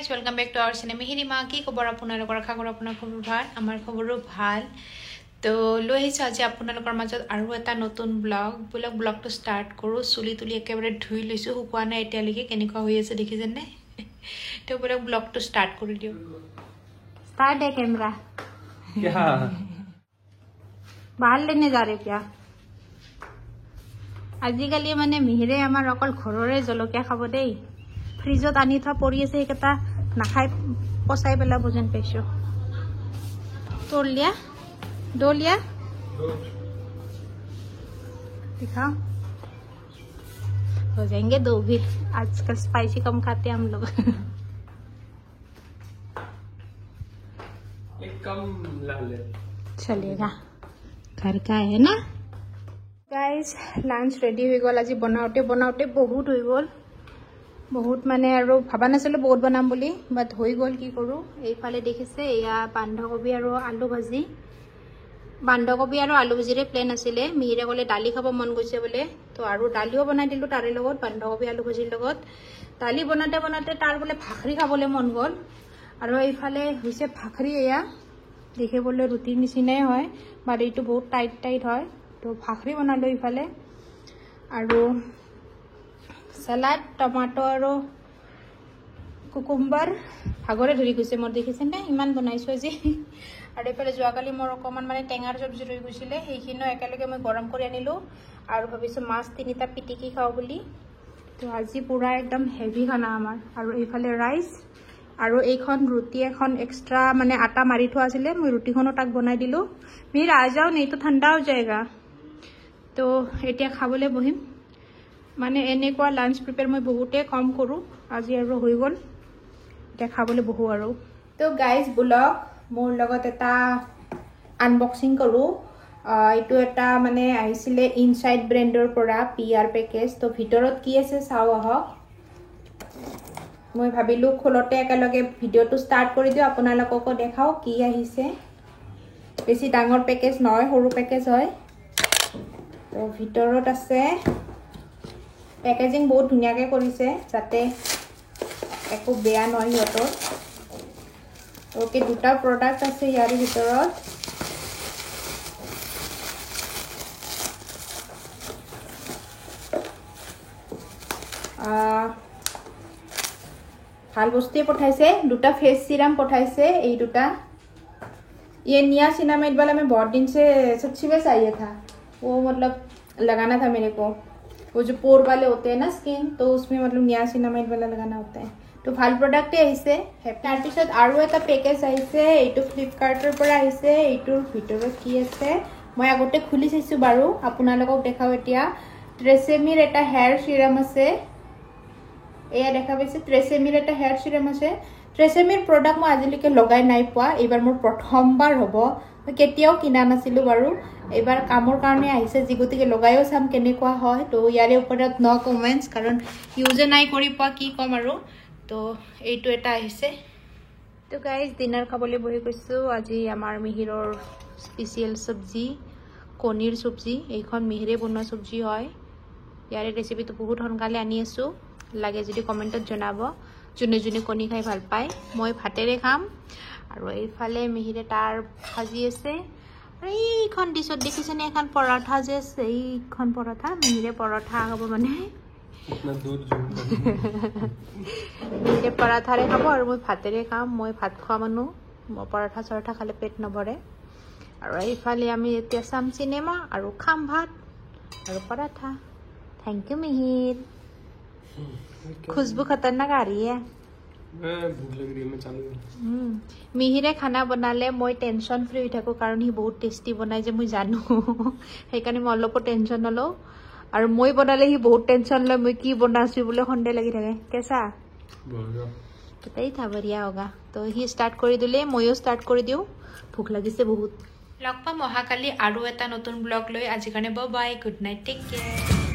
guys, welcome back to our channel. Mihirima ki khobor apunalokor akhagor apunar khobor bhal amar khoboro bhal to loi ahichu aji apunalokor majot aru eta notun blog to start koru suli tuli ekebare dhui loisu hukwa na etia like kenikwa hoi ase dekhijen ne to blog to start kori dio start है camera क्या बाहर लेने जा रहे क्या आजिकाली माने मिहिरे आमार अकल घररे जलकिया खाब देई फ्रिजत आनी था पड़ी আছে একেটা নাখাই পচাই পেলা বুঝন পাইছো तोड़ लिया दो लिया दिखाओ हो जाएंगे दो भी आजकल स्पाइसी कम खाते हैं हम लोग एक कम ला ले चलेगा घर का है ना गाइस लंच रेडी हो गल आज बनाते बनाते बहुत हो गल बहुत माने आरो भाबा नासिलो बहुत बनाम बोली बात हो गल की करू এইফালে দেখিছে এয়া বান্ধাকবি আৰু আলু ভাজি বান্ধাকবি আৰু আলু ভাজিৰে প্লেন আছিলে মিহিৰে গলে ডালি খাব মন গৈছে বলে তো আৰু ডালিও বনাই দিলো তাৰে লগত বান্ধাকবি আলু ভাজিৰ লগত ডালি বনাতে বনাতে তাৰ বলে ভাখৰি খাবলে মন গল আৰু এইফালে হৈছে ভাখৰি এয়া দেখিবলৈ ৰুটিৰ নিচিনাই হয় বাট এইটো বহুত টাইট হয় তো ভাখৰি বনালো ইফালে আৰু सलाद टमाटो और कुकुम्बर भागरे धरी गई मोर देखिसे ना इमान बनाइছো আজি আৰু এফালে যোৱাকালি মোৰ অকমান মানে টেঙাৰ সবজি ৰৈ গৈছিলে সেইখিনো একেলগে মই গৰম কৰি আনিলো আৰু ভাবিছো মাছ তিনিটা পিটিকি খাও বুলি তো আজি পুৰা একদম হেভি খানা আমাৰ আৰু এইফালে ৰাইস আৰু এইখন ৰুটি এখন এক্সট্ৰা মানে আটা মাৰি থোৱা আছিল মই ৰুটিখনো তাক বনাই দিলো মেৰ आ जाओ नहीं तो ठंडा हो जाएगा तो এতিয়া খাবলৈ বহিম माने এনেকুৱা লাঞ্চ প্ৰিপেয়াৰ মই বহুতে কম কৰো আজি আৰু হৈ গল এটা খাবলৈ বহু আৰু তো গাইস ব্লগ মোৰ লগত এটা আনবক্সিং কৰো এটো এটা মানে আহিছিলে ইনসাইড ব্ৰ্যান্ডৰ পৰা পিআৰ পেকেজ তো ভিতৰত কি আছে চাও আহক মই ভাবিলো খোলতে একেলগে ভিডিওটো স্টাৰ্ট কৰি দিও আপোনালোকক দেখাও কি আহিছে বেছি ডাঙৰ পেকেজ নহয় সৰু পেকেজ হয় তো ভিতৰত আছে पैकेजिंग बहुत धुनियाके करिसे जाते एको बेया नय हतर ओके दुटा प्रोडक्ट আছে ইয়াৰ ভিতৰত ভাল বস্তুৱে পঠাইছে দুটা फेस सीरम पठाइसे এই দুটা ये नियासिनामाइड वाला मैं बहुत दिन से सच्ची में चाहिए था वो मतलब लगाना था मेरे को वो जो पोर वाले होते हैं ना स्किन तो उसमें मतलब नियासिनामाइड वाला लगाना होता है तो ভাল प्रॉडक्ट আহিছে তাৰ পিছত আৰু এটা পেকেজ আহিছে এইটো ফ্লিপকাৰ্টৰ পৰা আহিছে এইটোৰ ভিতৰত কি আছে মই আগতে খুলি চাইছো বাৰু আপোনালোকক দেখাও এতিয়া ট্ৰেছেমিৰ এটা হেয়াৰ সিৰাম আছে এয়া দেখা পাইছে ট্ৰেছেমিৰ এটা হেয়াৰ সিৰাম আছে ট্ৰেছেমিৰ প্ৰডাক্ট মই আজিলৈকে লগাই নাই পোৱা এবাৰ মোৰ প্ৰথমবাৰ হ'ব মই কেতিয়াও কিনা নাছিলো বাৰু এবাৰ কামৰ কাৰণে আহিছে জিগুতিকে লগাইও চাম কেনেকুৱা হয় তো ইয়াৰে ওপৰত ন কমেন্টস কাৰণ ইউজ নাই কৰি পা কি কম আৰু তো এইটো এটা আহিছে তো গাইস ডিনাৰ খাবলৈ বহি গৈছো আজি আমাৰ মিহিৰৰ স্পেশাল সবজি কণীৰ সবজি এইখন মিহিৰে বনোৱা সবজি হয় ইয়াৰে ৰেচিপিটো বহুত সোনকালে আনি আছো লাগে যদি কমেন্টত জনাব যোনে যোনে কণী খাই ভাল পায় মই ভাতেৰে খাম আৰু এইফালে মিহিৰে তাৰ ভাজি আছে এইখন ডিশত দেখিছেনে এখন পৰঠা যে আছে এইখন পৰঠা মিহিৰে পৰঠা খাব মানে इतना दूर जूम মিহিৰে পৰঠাৰে খাব আৰু মই ভাতেৰে খাম মই ভাত খোৱা মানুহ মই পৰঠা চৰঠা খালে পেট নভৰে আৰু এইফালে আমি এতিয়া চাম চিনেমা আৰু খাম ভাত আৰু পৰঠা थैंक यू मिहिर खुशबू खतरनाक आ रही है भूख लग रही है मैं चालू मिहिरे खाना बनाले মই টেনশন ফ্রি হৈ থাকো কাৰণ হি বহুত টেস্টি বনাই যে মই জানো সেইকাৰণে মই অলপ টেনশন নলো আৰু মই বনালে হি বহুত টেনশন লয় মই কি বনাছি বলে খন্ডে লাগি থাকে কেসা बढ़िया কতই था बढ़िया होगा तो হি স্টার্ট কৰি দিলে মইও স্টাৰ্ট কৰি দিও ভুক লাগিছে বহুত লগ পাম অহাকালি আৰু এটা নতুন ব্লগ লৈ আজি কাৰণে bye bye good night take care